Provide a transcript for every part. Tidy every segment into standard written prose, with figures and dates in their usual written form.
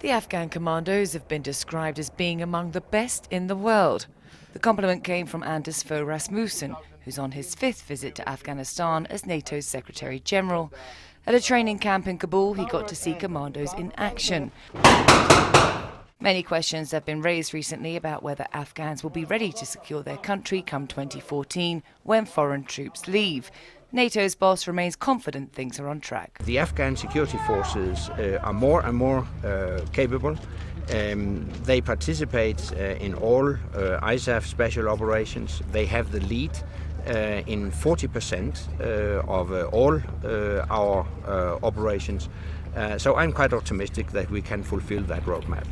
The Afghan commandos have been described as being among the best in the world. The compliment came from Anders Fogh Rasmussen, who's on his 5th visit to Afghanistan as NATO's Secretary-General. At a training camp in Kabul, he got to see commandos in action. Many questions have been raised recently about whether Afghans will be ready to secure their country come 2014 when foreign troops leave. NATO's boss remains confident things are on track. The Afghan security forces are more and more capable. They participate in all ISAF special operations. They have the lead in 40% of all our operations. So I'm quite optimistic that we can fulfill that roadmap.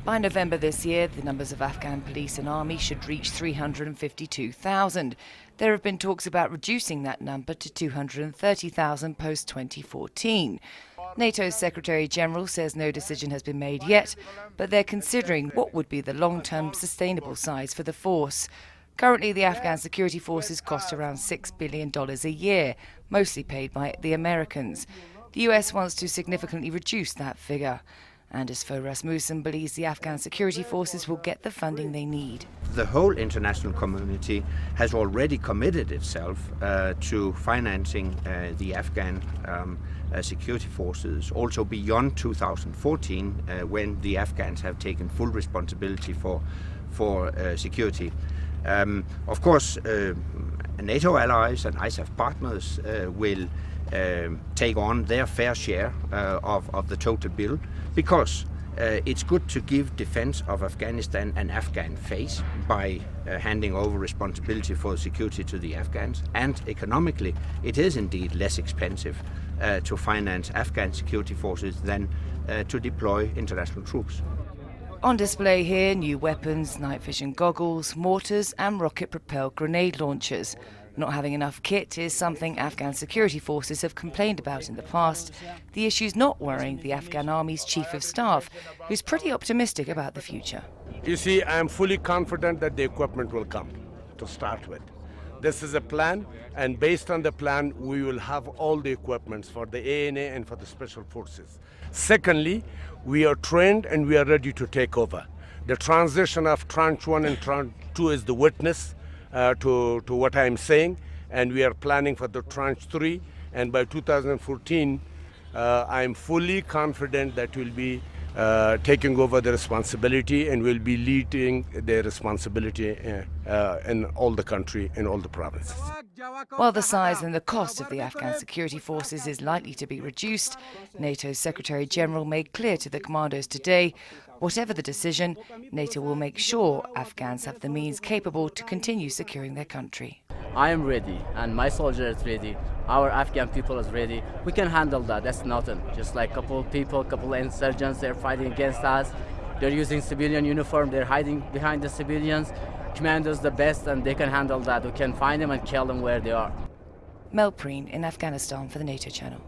By November this year, the numbers of Afghan police and army should reach 352,000. There have been talks about reducing that number to 230,000 post-2014. NATO's Secretary-General says no decision has been made yet, but they're considering what would be the long-term sustainable size for the force. Currently, the Afghan security forces cost around $6 billion a year, mostly paid by the Americans. The US wants to significantly reduce that figure. Anders Fogh Rasmussen believes the Afghan security forces will get the funding they need. The whole international community has already committed itself to financing the Afghan security forces, also beyond 2014, when the Afghans have taken full responsibility for security. Of course, NATO allies and ISAF partners will take on their fair share of the total bill, because it's good to give defense of Afghanistan an Afghan face by handing over responsibility for security to the Afghans. And economically, it is indeed less expensive to finance Afghan security forces than to deploy international troops. On display here, new weapons, night vision goggles, mortars and rocket-propelled grenade launchers. Not having enough kit is something Afghan security forces have complained about in the past. The issue's not worrying the Afghan Army's Chief of Staff, who's pretty optimistic about the future. You see, I am fully confident that the equipment will come to start with. This is a plan, and based on the plan, we will have all the equipments for the ANA and for the Special Forces. Secondly, we are trained and we are ready to take over. The transition of Tranche 1 and Tranche 2 is the witness to what I'm saying, and we are planning for the Tranche 3, and by 2014 I'm fully confident that we'll be taking over the responsibility and will be leading the responsibility in all the country, in all the provinces. While the size and the cost of the Afghan security forces is likely to be reduced, NATO's Secretary-General made clear to the commandos today, whatever the decision, NATO will make sure Afghans have the means capable to continue securing their country. I am ready, and my soldier is ready. Our Afghan people is ready. We can handle that. That's nothing. Just like couple insurgents, they're fighting against us. They're using civilian uniform. They're hiding behind the civilians. Commandos the best, and they can handle that. We can find them and kill them where they are. Mel Preen in Afghanistan for the NATO channel.